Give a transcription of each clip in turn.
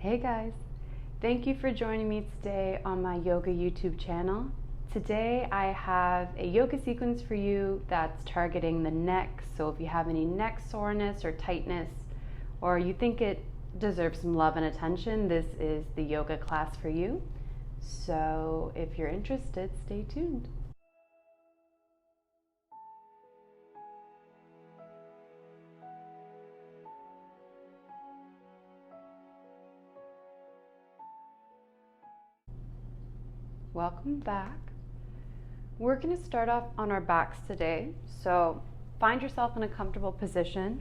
Hey guys, thank you for joining me today on my yoga YouTube channel. Today I have a yoga sequence for you that's targeting the neck. So if you have any neck soreness or tightness, or you think it deserves some love and attention, this is the yoga class for you. So if you're interested, stay tuned. Welcome back. We're going to start off on our backs today. So find yourself in a comfortable position.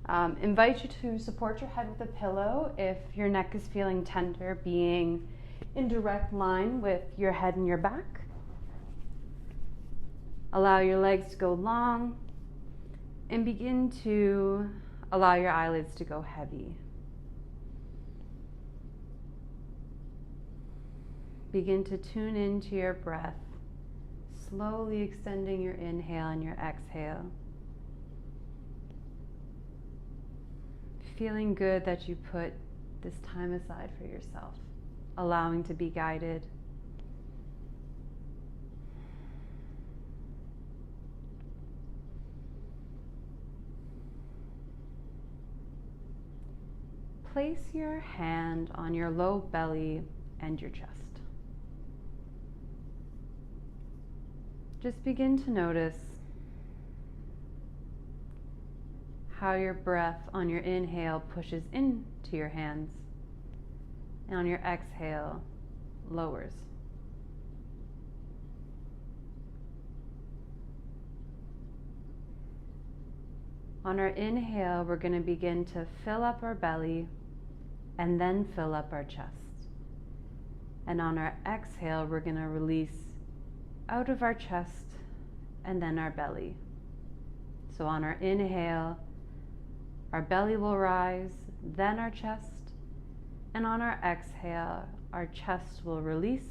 Invite you to support your head with a pillow if your neck is feeling tender, being in direct line with your head and your back. Allow your legs to go long and begin to allow your eyelids to go heavy. Begin to tune into your breath, slowly extending your inhale and your exhale. Feeling good that you put this time aside for yourself, allowing to be guided. Place your hand on your low belly and your chest. Just begin to notice how your breath on your inhale pushes into your hands and on your exhale lowers. On our inhale, we're going to begin to fill up our belly and then fill up our chest. And on our exhale, we're going to release out of our chest and then our belly. So on our inhale, our belly will rise, then our chest, and on our exhale, our chest will release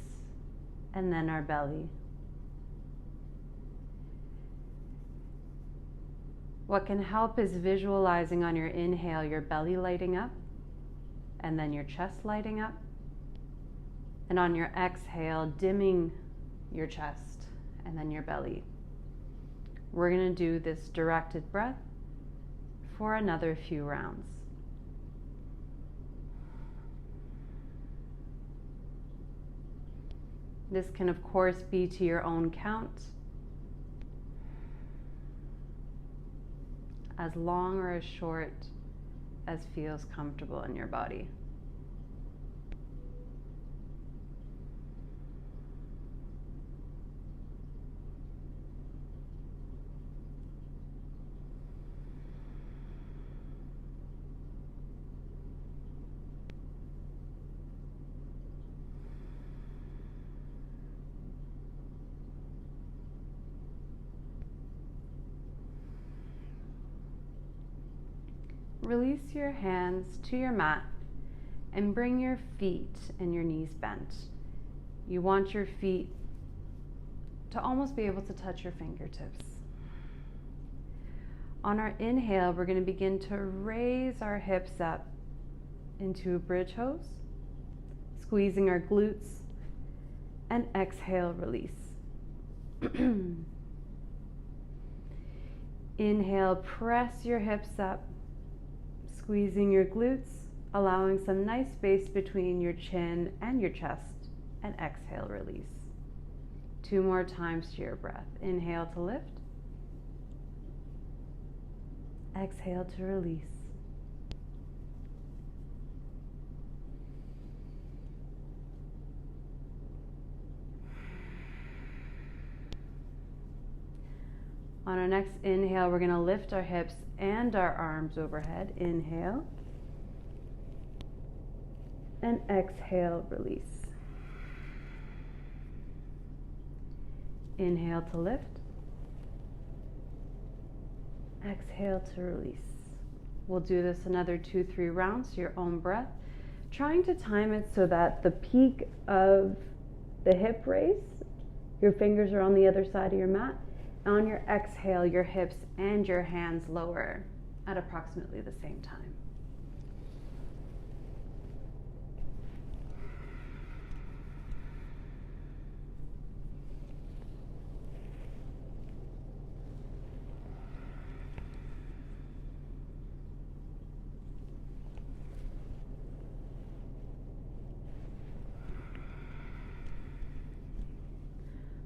and then our belly. What can help is visualizing on your inhale your belly lighting up and then your chest lighting up, and on your exhale dimming your chest and then your belly. We're going to do this directed breath for another few rounds. This can of course be to your own count, as long or as short as feels comfortable in your body. Release your hands to your mat and bring your feet and your knees bent. You want your feet to almost be able to touch your fingertips. On our inhale, we're going to begin to raise our hips up into a bridge pose, squeezing our glutes, and exhale, release. Inhale, press your hips up, squeezing your glutes, allowing some nice space between your chin and your chest, and exhale, release. 2 more times to your breath. Inhale to lift, exhale to release. On our next inhale, we're going to lift our hips and our arms overhead. Inhale. And exhale, release. Inhale to lift. Exhale to release. We'll do this another 2-3 rounds to your own breath, trying to time it so that the peak of the hip raise, your fingers are on the other side of your mat. On your exhale, your hips and your hands lower at approximately the same time.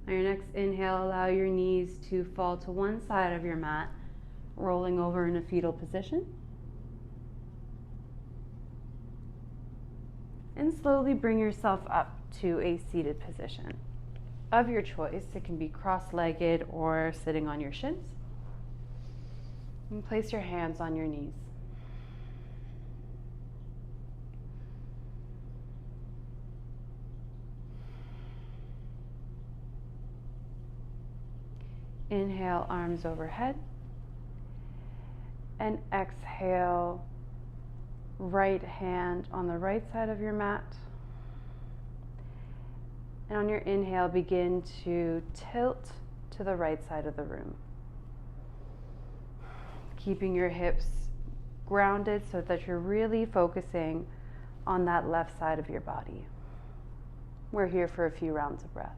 On your next inhale, allow your knees to fall to one side of your mat, rolling over in a fetal position. And slowly bring yourself up to a seated position of your choice. It can be cross-legged or sitting on your shins. And place your hands on your knees. Inhale, arms overhead. And exhale, right hand on the right side of your mat. And on your inhale, begin to tilt to the right side of the room. Keeping your hips grounded so that you're really focusing on that left side of your body. We're here for a few rounds of breath.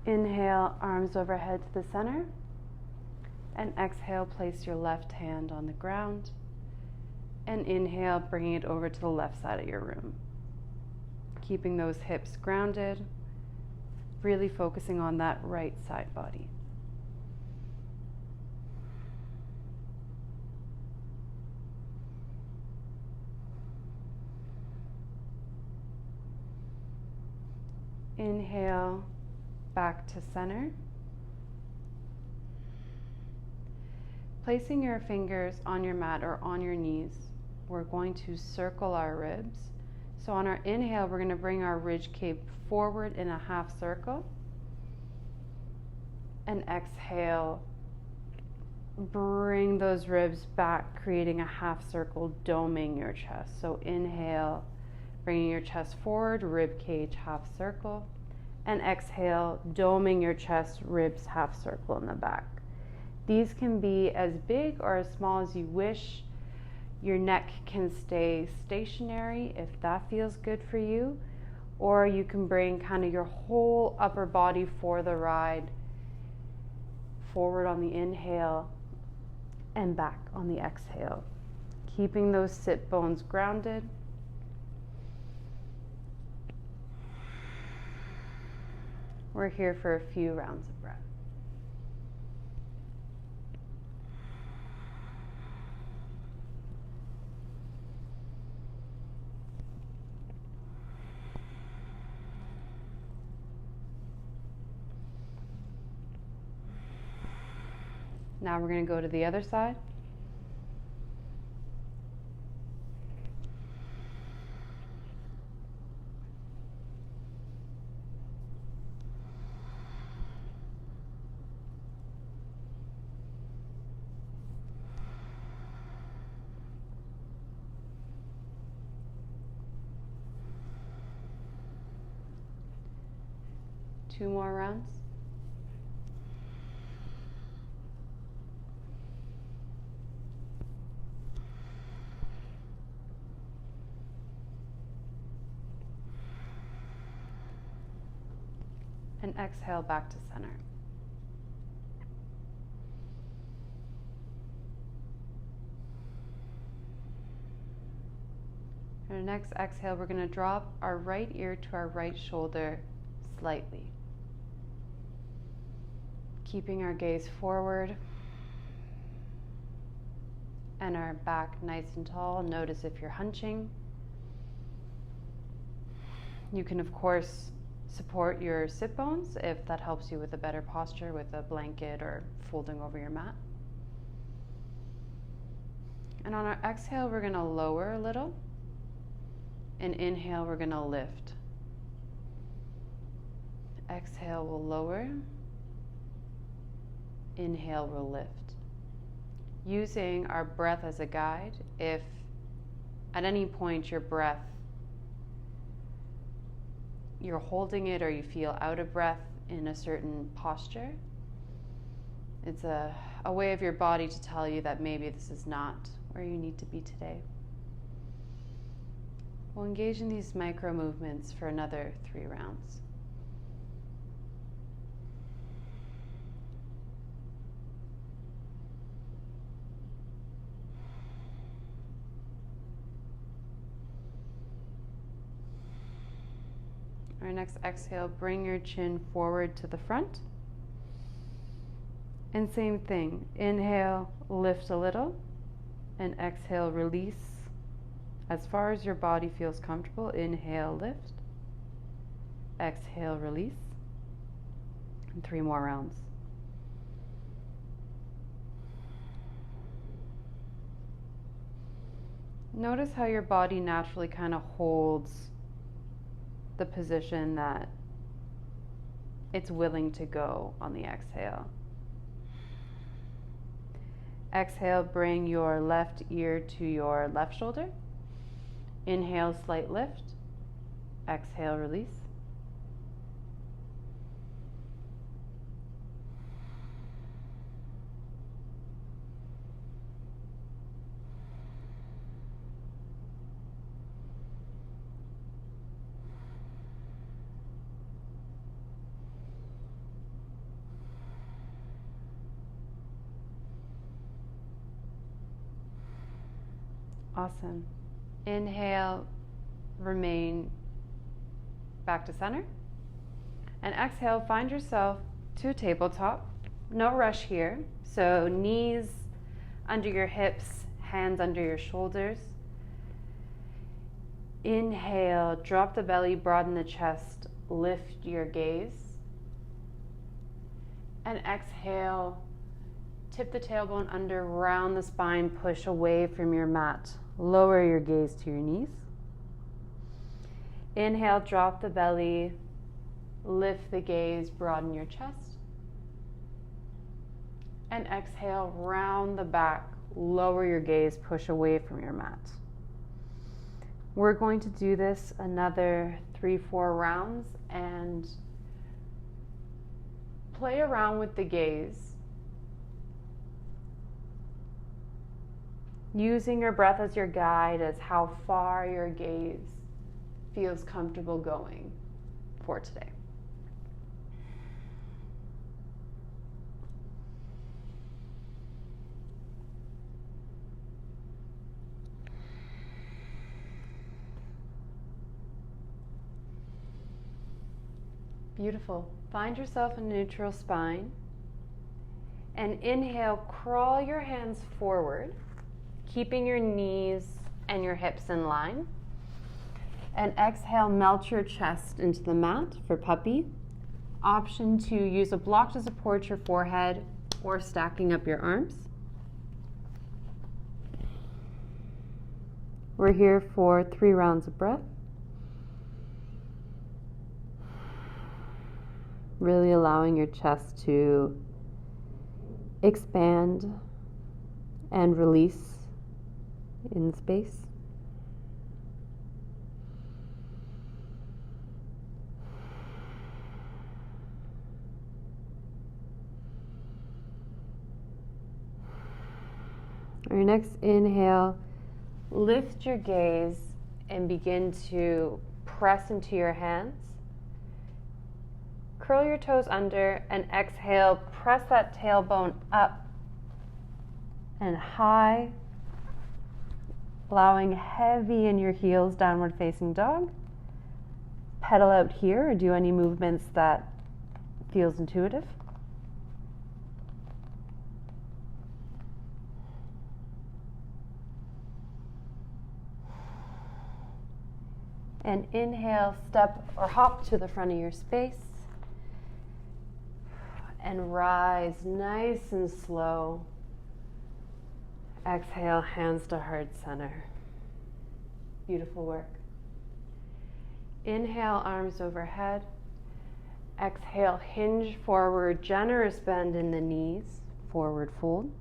Inhale, arms overhead to the center. And exhale, place your left hand on the ground. And inhale, bringing it over to the left side of your room. Keeping those hips grounded, really focusing on that right side body. Inhale, back to center. Placing your fingers on your mat or on your knees, we're going to circle our ribs. So on our inhale, we're going to bring our ridge cape forward in a half circle. And exhale, bring those ribs back, creating a half circle, doming your chest. So inhale, bringing your chest forward, rib cage half circle. And exhale, doming your chest, ribs half circle in the back. These can be as big or as small as you wish. Your neck can stay stationary if that feels good for you, or you can bring kind of your whole upper body for the ride, forward on the inhale and back on the exhale. Keeping those sit bones grounded. We're here for a few rounds of breath. Now we're going to go to the other side. Two more rounds. And exhale back to center. On our next exhale, we're going to drop our right ear to our right shoulder slightly. Keeping our gaze forward and our back nice and tall. Notice if you're hunching. You can, of course, support your sit bones if that helps you with a better posture with a blanket or folding over your mat. And on our exhale, we're going to lower a little. And inhale, we're going to lift. Exhale, we'll lower. Inhale, we'll lift. Using our breath as a guide, if at any point your breath, you're holding it or you feel out of breath in a certain posture, it's a way of your body to tell you that maybe this is not where you need to be today. We'll engage in these micro movements for another 3 rounds. Our next exhale, bring your chin forward to the front. And same thing, inhale, lift a little, and exhale, release. As far as your body feels comfortable, inhale, lift. Exhale, release. And 3 more rounds. Notice how your body naturally kind of holds the position that it's willing to go on the exhale. Exhale, bring your left ear to your left shoulder. Inhale, slight lift. Exhale, release. Awesome. Inhale, remain back to center. And exhale, find yourself to a tabletop. No rush here. So knees under your hips, hands under your shoulders. Inhale, drop the belly, broaden the chest, lift your gaze. And exhale, tip the tailbone under, round the spine, push away from your mat. Lower your gaze to your knees. Inhale, drop the belly, lift the gaze, broaden your chest. And exhale, round the back, lower your gaze, push away from your mat. We're going to do this another 3-4 rounds and play around with the gaze, using your breath as your guide as how far your gaze feels comfortable going for today. Beautiful. Find yourself a neutral spine and inhale, crawl your hands forward, keeping your knees and your hips in line. And exhale, melt your chest into the mat for puppy. Option to use a block to support your forehead or stacking up your arms. We're here for 3 rounds of breath. Really allowing your chest to expand and release in space. Our next inhale, lift your gaze and begin to press into your hands. Curl your toes under and exhale, press that tailbone up and high, allowing heavy in your heels, downward facing dog. Pedal out here or do any movements that feels intuitive. And inhale, step or hop to the front of your space. And rise nice and slow. Exhale, hands to heart center. Beautiful work. Inhale, arms overhead. Exhale, hinge forward, generous bend in the knees, forward fold.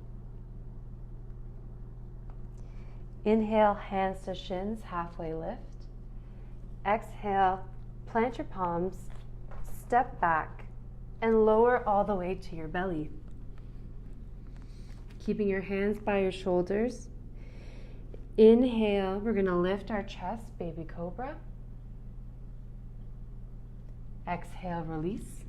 Inhale, hands to shins, halfway lift. Exhale, plant your palms, step back, and lower all the way to your belly. Keeping your hands by your shoulders. Inhale, we're going to lift our chest, baby cobra. Exhale, release.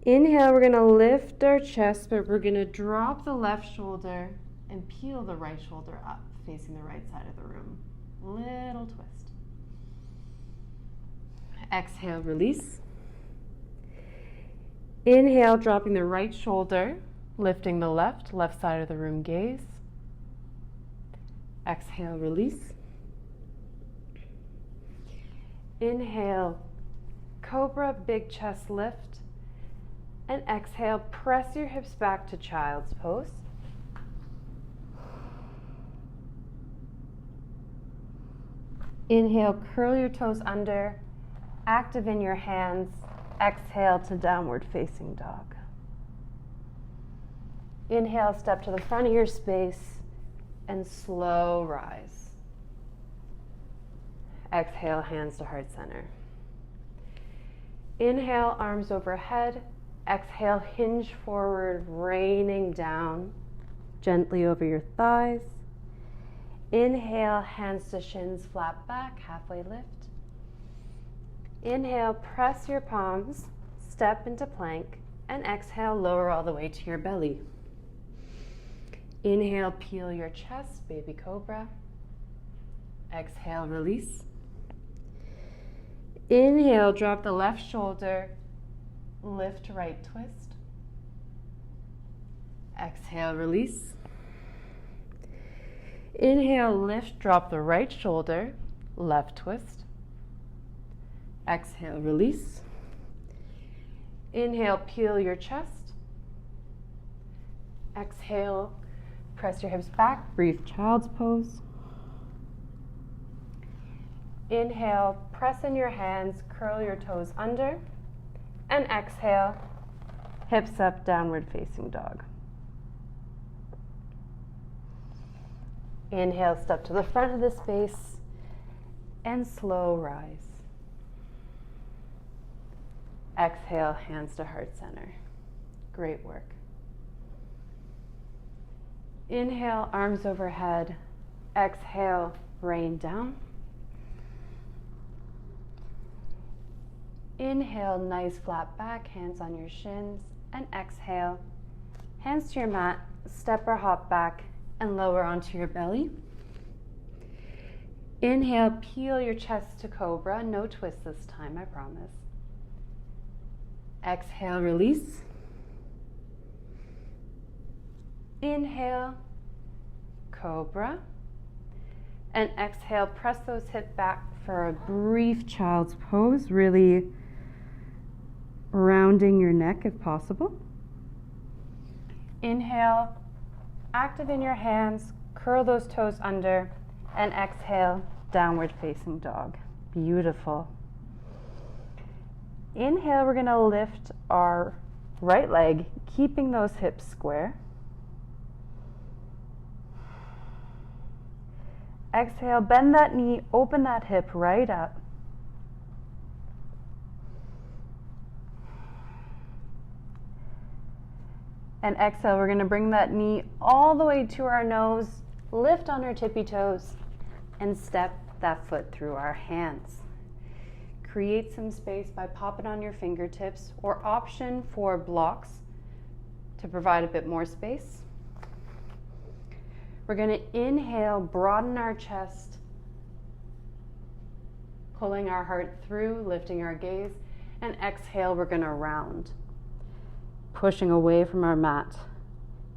Inhale, we're going to lift our chest, but we're going to drop the left shoulder and peel the right shoulder up, facing the right side of the room. Little twist. Exhale, release. Inhale, dropping the right shoulder, lifting the left side of the room, gaze. Exhale, release. Inhale, cobra, big chest lift. And exhale, press your hips back to child's pose. Inhale, curl your toes under, active in your hands. Exhale to downward facing dog. Inhale, step to the front of your space and slow rise. Exhale, hands to heart center. Inhale, arms overhead. Exhale, hinge forward, raining down gently over your thighs. Inhale, hands to shins, flat back, halfway lift. Inhale, press your palms, step into plank, and exhale, lower all the way to your belly. Inhale, peel your chest, baby cobra. Exhale, release. Inhale, drop the left shoulder, lift right twist. Exhale, release. Inhale, lift, drop the right shoulder, left twist. Exhale, release. Inhale, peel your chest. Exhale, press your hips back, brief child's pose. Inhale, press in your hands, curl your toes under. And exhale, hips up, downward facing dog. Inhale, step to the front of the space and slow rise. Exhale, hands to heart center. Great work. Inhale, arms overhead. Exhale, rain down. Inhale, nice flat back, hands on your shins. And exhale, hands to your mat, step or hop back and lower onto your belly. Inhale, peel your chest to cobra. No twist this time, I promise. Exhale, release. Inhale, cobra. And exhale, press those hips back for a brief child's pose, really rounding your neck if possible. Inhale, active in your hands, curl those toes under, and exhale, downward facing dog. Beautiful. Inhale, we're going to lift our right leg, keeping those hips square. Exhale, bend that knee, open that hip right up. And exhale, we're going to bring that knee all the way to our nose, lift on our tippy toes, and step that foot through our hands. Create some space by popping on your fingertips, or option for blocks to provide a bit more space. We're going to inhale, broaden our chest, pulling our heart through, lifting our gaze, and exhale, we're going to round, pushing away from our mat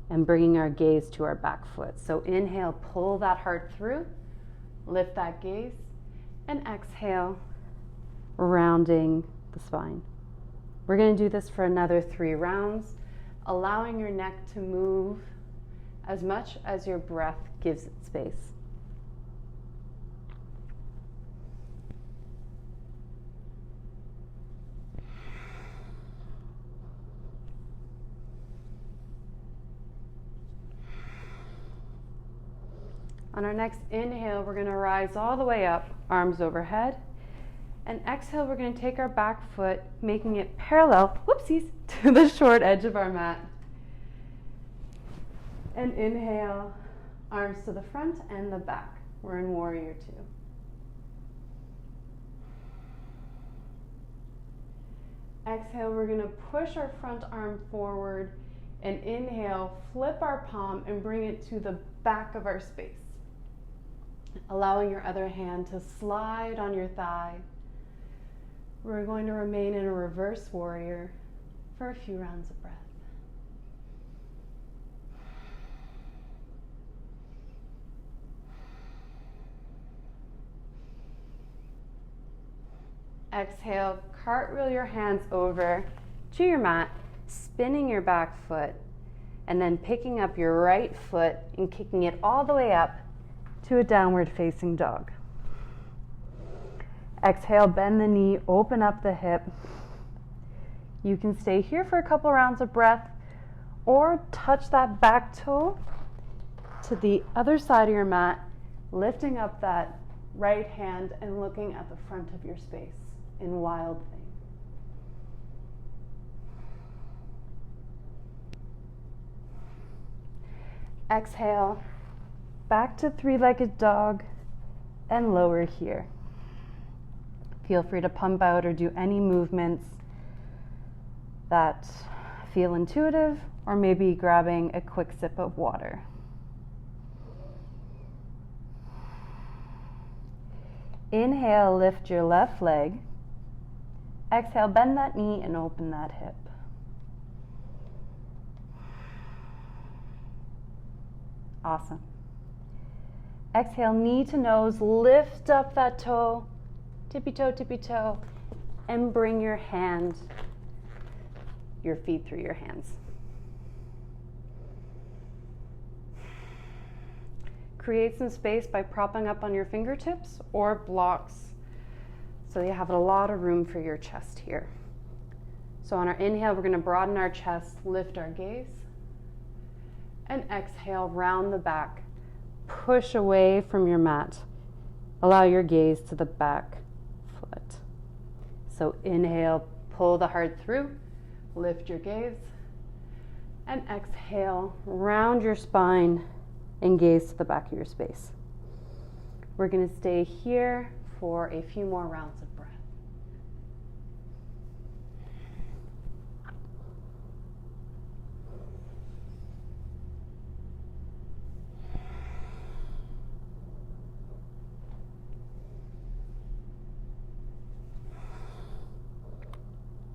and bringing our gaze to our back foot. So inhale, pull that heart through, lift that gaze, and exhale, rounding the spine. We're going to do this for another 3 rounds, allowing your neck to move as much as your breath gives it space. On our next inhale, we're going to rise all the way up, arms overhead. And exhale, we're going to take our back foot, making it parallel, whoopsies, to the short edge of our mat. And inhale, Arms to the front and the back. We're in warrior two. Exhale, we're going to push our front arm forward and inhale, flip our palm and bring it to the back of our space. Allowing your other hand to slide on your thigh. We're going to remain in a reverse warrior for a few rounds of breath. Exhale, cartwheel your hands over to your mat, spinning your back foot, and then picking up your right foot and kicking it all the way up to a downward facing dog. Exhale, bend the knee, open up the hip. You can stay here for a couple rounds of breath or touch that back toe to the other side of your mat, lifting up that right hand and looking at the front of your space in wild thing. Exhale, back to three-legged dog and lower here. Feel free to pump out or do any movements that feel intuitive, or maybe grabbing a quick sip of water. Inhale, lift your left leg. Exhale, bend that knee and open that hip. Awesome. Exhale, knee to nose, lift up that toe, tippy toe, and bring your feet through your hands. Create some space by propping up on your fingertips or blocks so you have a lot of room for your chest here. So on our inhale, we're going to broaden our chest, lift our gaze, and exhale, round the back. Push away from your mat. Allow your gaze to the back foot. So inhale, pull the heart through, lift your gaze, and exhale, round your spine and gaze to the back of your space. We're going to stay here for a few more rounds of breath.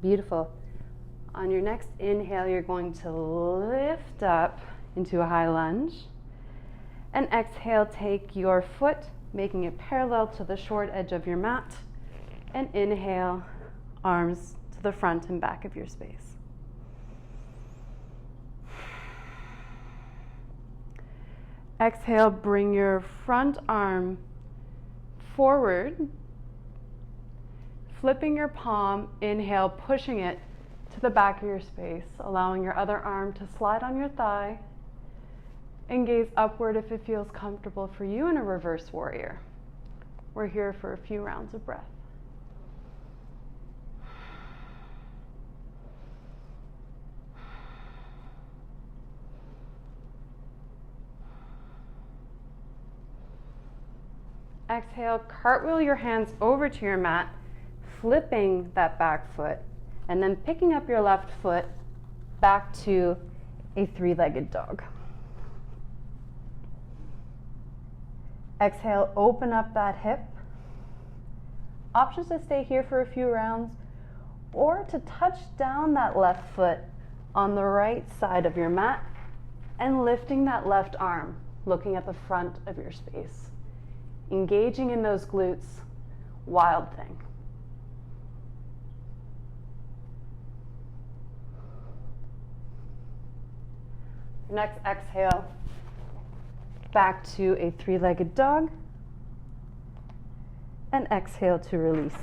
Beautiful. On your next inhale, you're going to lift up into a high lunge. And exhale, take your foot, making it parallel to the short edge of your mat. And inhale, arms to the front and back of your space. Exhale, bring your front arm forward, flipping your palm. Inhale, pushing it to the back of your space, allowing your other arm to slide on your thigh. And gaze upward if it feels comfortable for you in a reverse warrior. We're here for a few rounds of breath. Exhale, cartwheel your hands over to your mat, flipping that back foot, and then picking up your left foot back to a three-legged dog. Exhale, open up that hip. Options to stay here for a few rounds or to touch down that left foot on the right side of your mat and lifting that left arm, looking at the front of your space. Engaging in those glutes, wild thing. Next exhale, back to a three-legged dog, and exhale to release.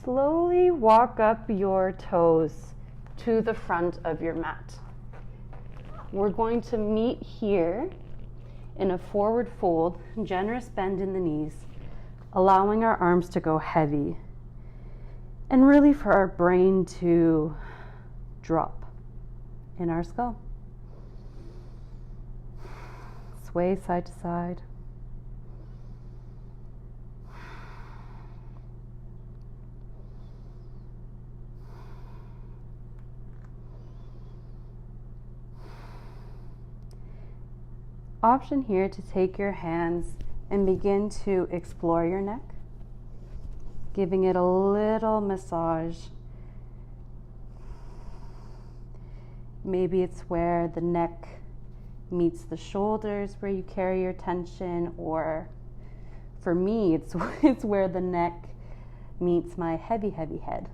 Slowly walk up your toes to the front of your mat. We're going to meet here in a forward fold, generous bend in the knees, allowing our arms to go heavy. and really for our brain to drop in our skull. Sway side to side. Option here to take your hands and begin to explore your neck, giving it a little massage. Maybe it's where the neck meets the shoulders where you carry your tension, or for me, it's where the neck meets my heavy head.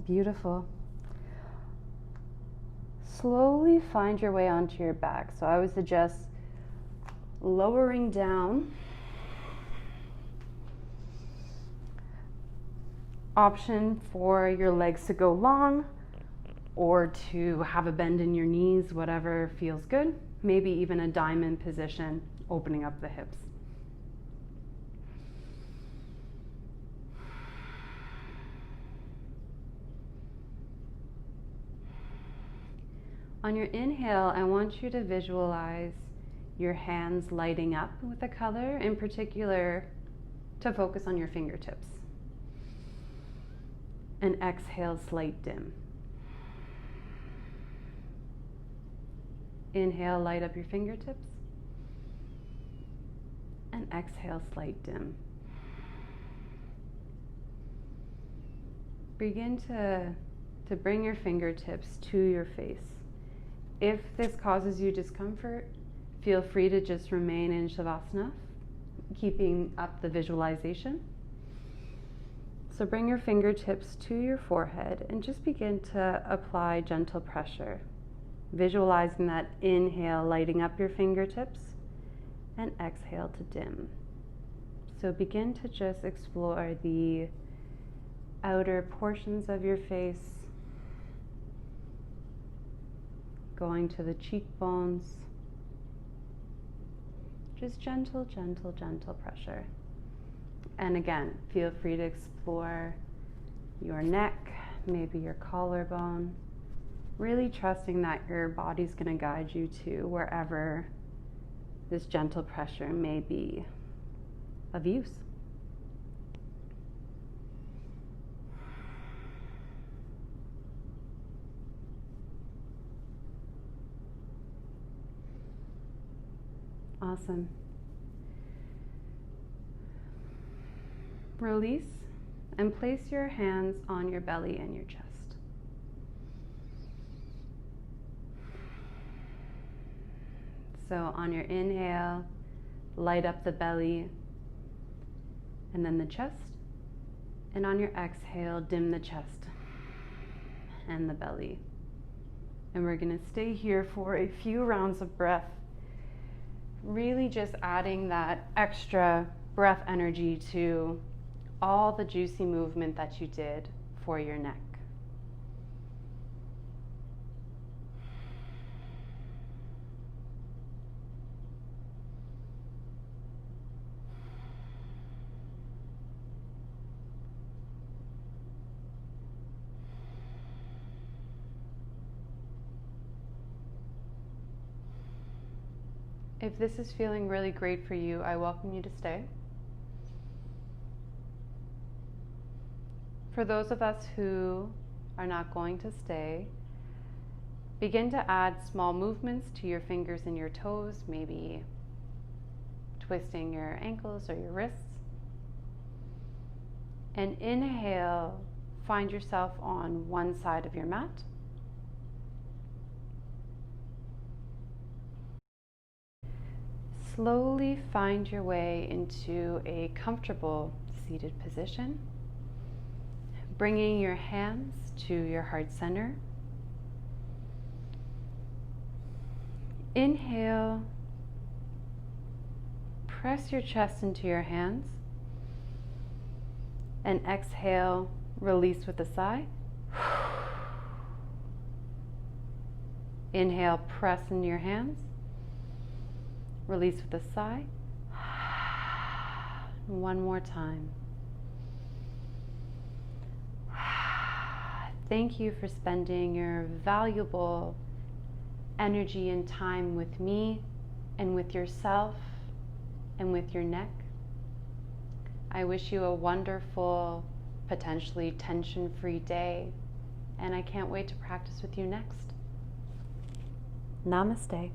Beautiful. Slowly find your way onto your back. So I would suggest lowering down. Option for your legs to go long or to have a bend in your knees, whatever feels good. Maybe even a diamond position, opening up the hips. On your inhale, I want you to visualize your hands lighting up with a color, in particular to focus on your fingertips. And exhale, slight dim. Inhale, light up your fingertips. And exhale, slight dim. Begin to bring your fingertips to your face. If this causes you discomfort, feel free to just remain in Shavasana, keeping up the visualization. So bring your fingertips to your forehead and just begin to apply gentle pressure, visualizing that inhale lighting up your fingertips and exhale to dim. So begin to just explore the outer portions of your face, going to the cheekbones. Just gentle pressure. And again, feel free to explore your neck, maybe your collarbone, really trusting that your body's going to guide you to wherever this gentle pressure may be of use. Awesome. Release and place your hands on your belly and your chest. So on your inhale, light up the belly and then the chest. And on your exhale, dim the chest and the belly. And we're going to stay here for a few rounds of breath, really just adding that extra breath energy to all the juicy movement that you did for your neck. If this is feeling really great for you, I welcome you to stay. For those of us who are not going to stay, begin to add small movements to your fingers and your toes, maybe twisting your ankles or your wrists. And inhale, find yourself on one side of your mat. Slowly find your way into a comfortable seated position, bringing your hands to your heart center. Inhale, press your chest into your hands, and exhale, release with a sigh. Inhale, press into your hands. Release with a sigh. One more time. Thank you for spending your valuable energy and time with me and with yourself and with your neck. I wish you a wonderful, potentially tension-free day, and I can't wait to practice with you next. Namaste.